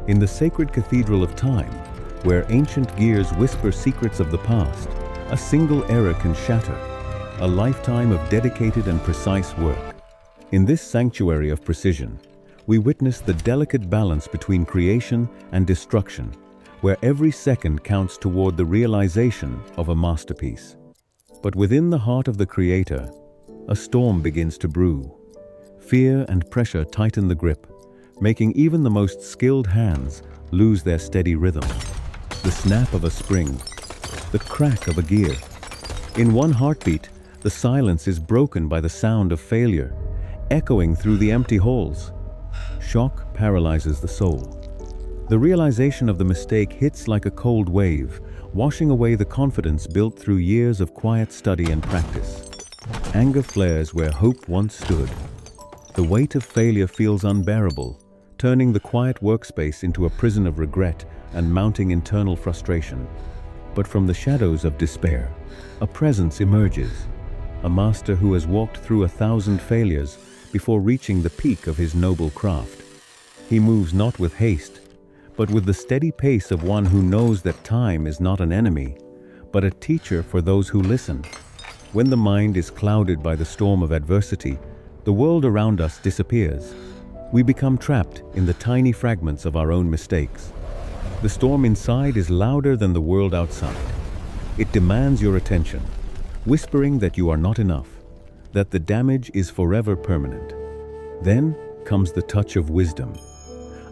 In the sacred Cathedral of Time, where ancient gears whisper secrets of the past, a single error can shatter a lifetime of dedicated and precise work. In this sanctuary of precision, we witness the delicate balance between creation and destruction, where every second counts toward the realization of a masterpiece. But within the heart of the Creator, a storm begins to brew. Fear and pressure tighten the grip, making even the most skilled hands lose their steady rhythm. The snap of a spring, the crack of a gear. In one heartbeat, the silence is broken by the sound of failure, echoing through the empty halls. Shock paralyzes the soul. The realization of the mistake hits like a cold wave, washing away the confidence built through years of quiet study and practice. Anger flares where hope once stood. The weight of failure feels unbearable, turning the quiet workspace into a prison of regret and mounting internal frustration. But from the shadows of despair, a presence emerges, a master who has walked through 1,000 failures before reaching the peak of his noble craft. He moves not with haste, but with the steady pace of one who knows that time is not an enemy, but a teacher for those who listen. When the mind is clouded by the storm of adversity, the world around us disappears. We become trapped in the tiny fragments of our own mistakes. The storm inside is louder than the world outside. It demands your attention, whispering that you are not enough, that the damage is forever permanent. Then comes the touch of wisdom,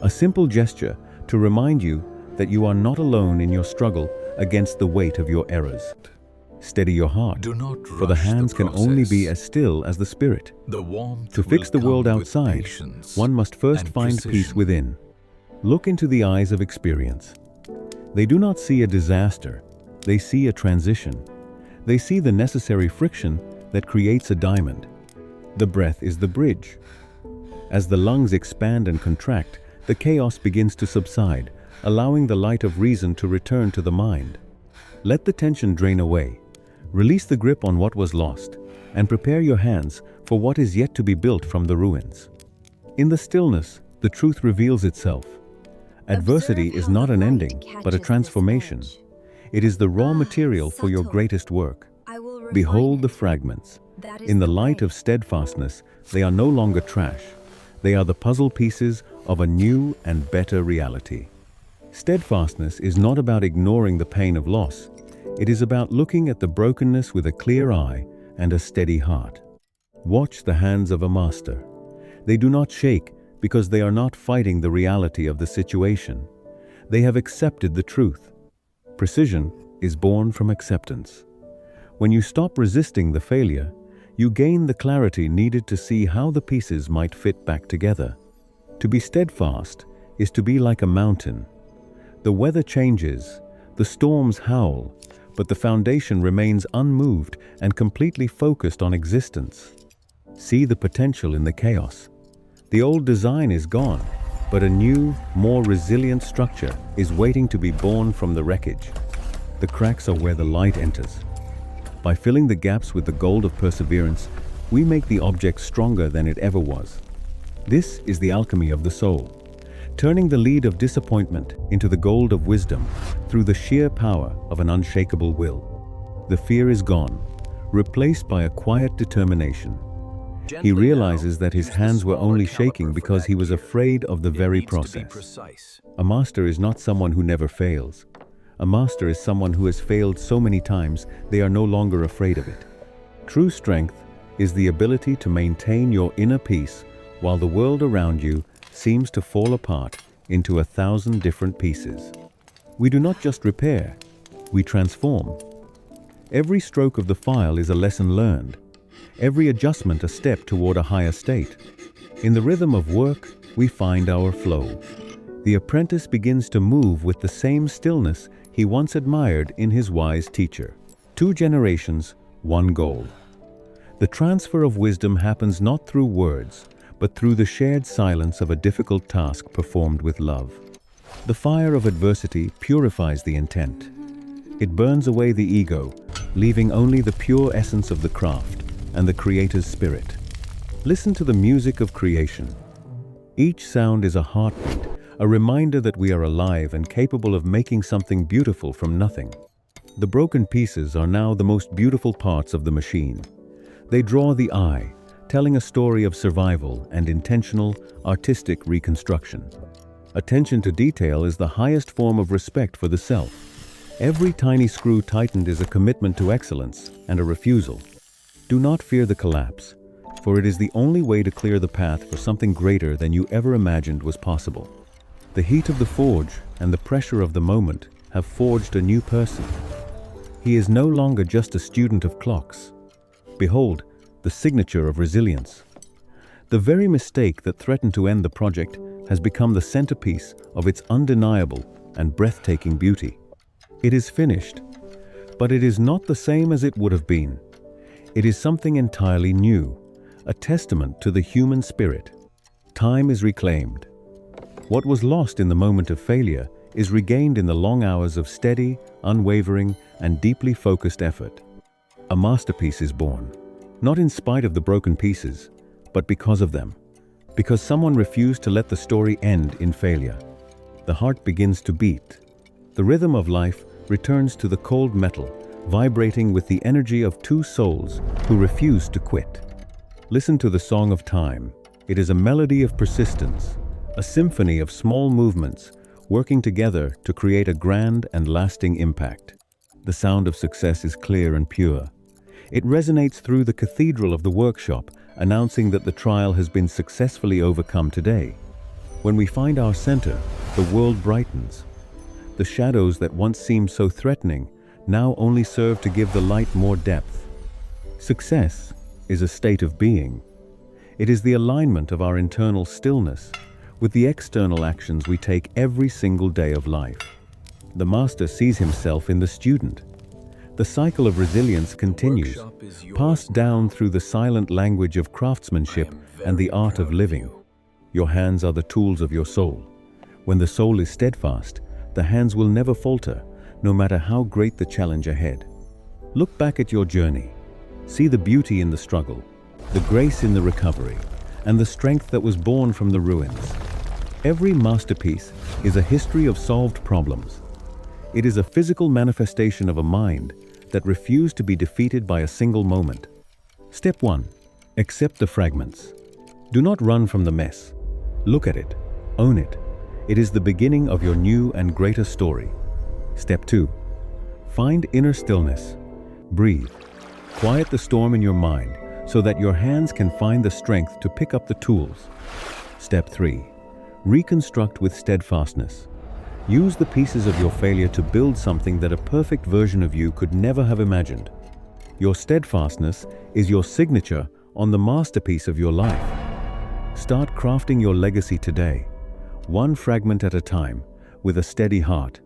a simple gesture to remind you that you are not alone in your struggle against the weight of your errors. Steady your heart, for the hands can only be as still as the spirit. To fix the world outside, one must first find peace within. Look into the eyes of experience. They do not see a disaster, they see a transition. They see the necessary friction that creates a diamond. The breath is the bridge. As the lungs expand and contract, the chaos begins to subside, allowing the light of reason to return to the mind. Let the tension drain away. Release the grip on what was lost, and prepare your hands for what is yet to be built from the ruins. In the stillness, the truth reveals itself. Adversity is not an ending, but a transformation. It is the raw material for your greatest work. Behold the fragments. In the light of steadfastness, they are no longer trash. They are the puzzle pieces of a new and better reality. Steadfastness is not about ignoring the pain of loss. It is about looking at the brokenness with a clear eye and a steady heart. Watch the hands of a master. They do not shake because they are not fighting the reality of the situation. They have accepted the truth. Precision is born from acceptance. When you stop resisting the failure, you gain the clarity needed to see how the pieces might fit back together. To be steadfast is to be like a mountain. The weather changes, the storms howl, but the foundation remains unmoved and completely focused on existence. See the potential in the chaos. The old design is gone, but a new, more resilient structure is waiting to be born from the wreckage. The cracks are where the light enters. By filling the gaps with the gold of perseverance, we make the object stronger than it ever was. This is the alchemy of the soul, turning the lead of disappointment into the gold of wisdom through the sheer power of an unshakable will. The fear is gone, replaced by a quiet determination. He realizes that his hands were only shaking because he was afraid of the very process. A master is not someone who never fails. A master is someone who has failed so many times they are no longer afraid of it. True strength is the ability to maintain your inner peace while the world around you seems to fall apart into 1,000 different pieces. We do not just repair, we transform. Every stroke of the file is a lesson learned, every adjustment a step toward a higher state. In the rhythm of work, we find our flow. The apprentice begins to move with the same stillness he once admired in his wise teacher. 2 generations, 1 goal. The transfer of wisdom happens not through words, but through the shared silence of a difficult task performed with love. The fire of adversity purifies the intent. It burns away the ego, leaving only the pure essence of the craft and the creator's spirit. Listen to the music of creation. Each sound is a heartbeat, a reminder that we are alive and capable of making something beautiful from nothing. The broken pieces are now the most beautiful parts of the machine. They draw the eye, telling a story of survival and intentional, artistic reconstruction. Attention to detail is the highest form of respect for the self. Every tiny screw tightened is a commitment to excellence and a refusal. Do not fear the collapse, for it is the only way to clear the path for something greater than you ever imagined was possible. The heat of the forge and the pressure of the moment have forged a new person. He is no longer just a student of clocks. Behold, the signature of resilience. The very mistake that threatened to end the project has become the centerpiece of its undeniable and breathtaking beauty. It is finished, but it is not the same as it would have been. It is something entirely new, a testament to the human spirit. Time is reclaimed. What was lost in the moment of failure is regained in the long hours of steady, unwavering, and deeply focused effort. A masterpiece is born, not in spite of the broken pieces, but because of them. Because someone refused to let the story end in failure. The heart begins to beat. The rhythm of life returns to the cold metal, vibrating with the energy of two souls who refused to quit. Listen to the song of time. It is a melody of persistence, a symphony of small movements working together to create a grand and lasting impact. The sound of success is clear and pure. It resonates through the cathedral of the workshop, announcing that the trial has been successfully overcome today. When we find our center, the world brightens. The shadows that once seemed so threatening now only serve to give the light more depth. Success is a state of being. It is the alignment of our internal stillness with the external actions we take every single day of life. The master sees himself in the student. The cycle of resilience continues, passed down through the silent language of craftsmanship and the art of living. Your hands are the tools of your soul. When the soul is steadfast, the hands will never falter, no matter how great the challenge ahead. Look back at your journey. See the beauty in the struggle, the grace in the recovery, and the strength that was born from the ruins. Every masterpiece is a history of solved problems. It is a physical manifestation of a mind that refused to be defeated by a single moment. Step 1. Accept the fragments. Do not run from the mess. Look at it. Own it. It is the beginning of your new and greater story. Step 2. Find inner stillness. Breathe. Quiet the storm in your mind so that your hands can find the strength to pick up the tools. Step 3. Reconstruct with steadfastness. Use the pieces of your failure to build something that a perfect version of you could never have imagined. Your steadfastness is your signature on the masterpiece of your life. Start crafting your legacy today, one fragment at a time, with a steady heart.